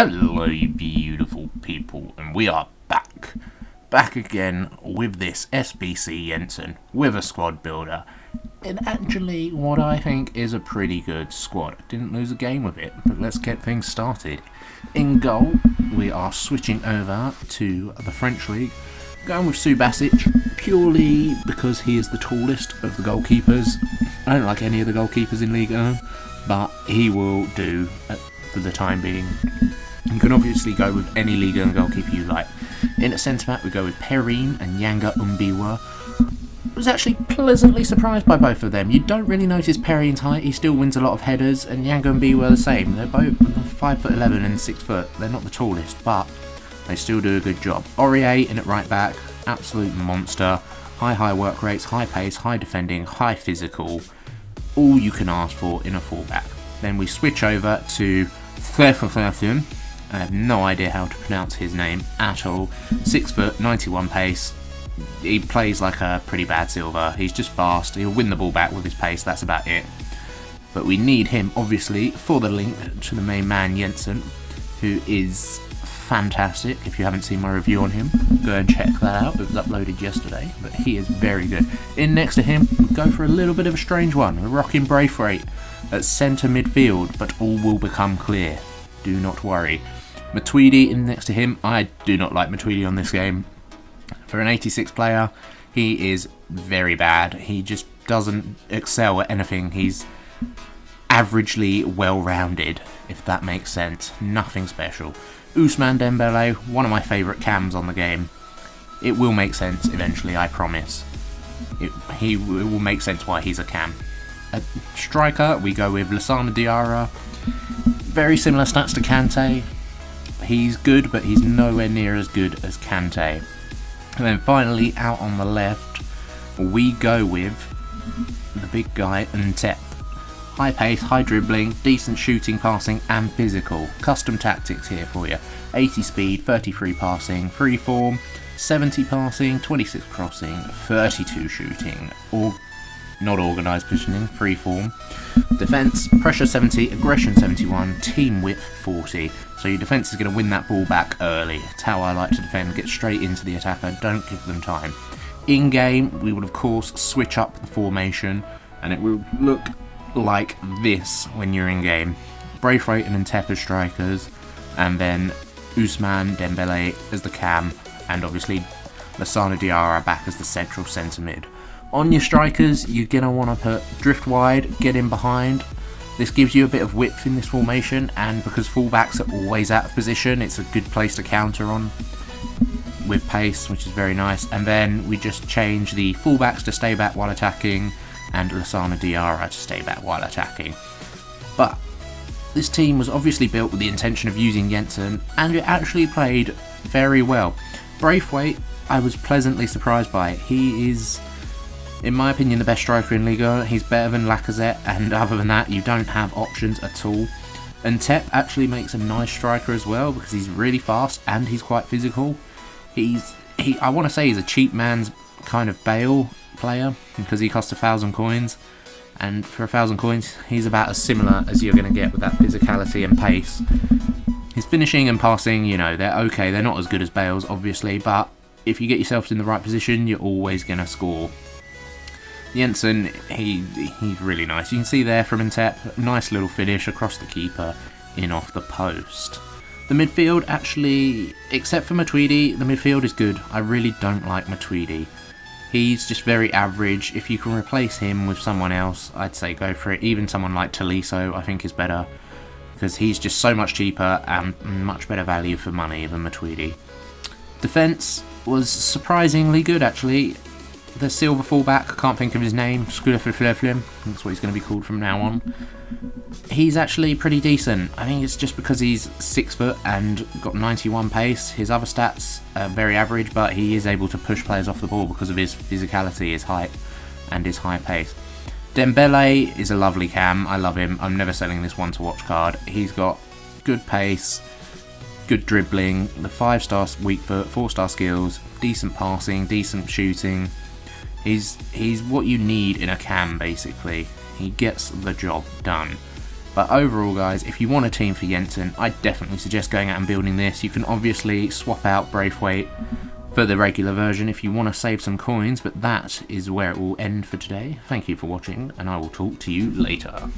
Hello, you beautiful people, and we are back again with this SBC Jensen with a squad builder, and actually what I think is a pretty good squad. Didn't lose a game with it, but let's get things started. In goal, we are switching over to the French League, going with Subasic purely because he is the tallest of the goalkeepers. I don't like any of the goalkeepers in Ligue 1, but he will do for the time being. You can obviously go with any Ligue 1 goalkeeper you like. In at centre-back we go with Perrine and Yanga Umbiwa. I was actually pleasantly surprised by both of them. You don't really notice Perrine's height, he still wins a lot of headers, and Yanga Umbiwa are the same. They're both 5'11" and 6 foot. They're not the tallest, but they still do a good job. Aurier in at right back, absolute monster. High work rates, high pace, high defending, high physical. All you can ask for in a fullback. Then we switch over to Fleifenfleifchen. I have no idea how to pronounce his name at all. 6 foot, 91 pace. He plays like a pretty bad Silva. He's just fast. He'll win the ball back with his pace. That's about it. But we need him, obviously, for the link to the main man, Jensen, who is fantastic. If you haven't seen my review on him, go and check that out. It was uploaded yesterday, but he is very good. In next to him, we go for a little bit of a strange one. We're rocking Braithwaite at centre midfield, but all will become clear. Do not worry. Matuidi in next to him. I do not like Matuidi on this game. For an 86 player, he is very bad. He just doesn't excel at anything. He's averagely well-rounded, if that makes sense. Nothing special. Ousmane Dembele, one of my favourite cams on the game. It will make sense eventually, I promise. It will make sense why he's a cam. At striker, we go with Lassana Diarra. Very similar stats to Kante. He's good, but he's nowhere near as good as Kante. And then finally, out on the left, we go with the big guy, Ntep. High pace, high dribbling, decent shooting, passing, and physical. Custom tactics here for you. 80 speed, 33 passing, free form, 70 passing, 26 crossing, 32 shooting, or not organised positioning, free form. Defence, pressure 70, aggression 71, team width 40. So your defence is going to win that ball back early. It's how I like to defend. Get straight into the attacker, don't give them time. In game, we will of course switch up the formation, and it will look like this when you're in game. Braithwaite and Ntep as strikers, and then Ousmane Dembele as the cam, and obviously Lassana Diarra back as the central centre mid. On your strikers, you're going to want to put drift wide, get in behind. This gives you a bit of width in this formation, and because fullbacks are always out of position, it's a good place to counter on with pace, which is very nice. And then we just change the fullbacks to stay back while attacking, and Lassana Diarra to stay back while attacking. But this team was obviously built with the intention of using Jensen, and it actually played very well. Braithwaite, I was pleasantly surprised by. He is, in my opinion, the best striker in Ligue 1. He's better than Lacazette, and other than that, you don't have options at all. And Ntep actually makes a nice striker as well, because he's really fast and he's quite physical. I want to say he's a cheap man's kind of Bale player, because he costs 1,000 coins, and for 1,000 coins, he's about as similar as you're going to get with that physicality and pace. His finishing and passing, you know, they're okay. They're not as good as Bale's, obviously, but if you get yourself in the right position, you're always going to score. Jensen, he's really nice. You can see there from Ntep, nice little finish across the keeper, in off the post. The midfield, actually, except for Matuidi, the midfield is good. I really don't like Matuidi. He's just very average. If you can replace him with someone else, I'd say go for it. Even someone like Tolisso, I think, is better, because he's just so much cheaper and much better value for money than Matuidi. Defence was surprisingly good, actually. The silver fullback, I can't think of his name, Skuleflefleflem, that's what he's going to be called from now on. He's actually pretty decent. I think it's just because he's 6 foot and got 91 pace. His other stats are very average, but he is able to push players off the ball because of his physicality, his height, and his high pace. Dembele is a lovely cam. I love him. I'm never selling this one to watch card. He's got good pace, good dribbling, the 5-star weak foot, 4-star skills, decent passing, decent shooting. He's what you need in a cam, basically. He gets the job done. But overall, guys, if you want a team for Jensen, I definitely suggest going out and building this. You can obviously swap out Braithwaite for the regular version if you want to save some coins, but that is where it will end for today. Thank you for watching, and I will talk to you later.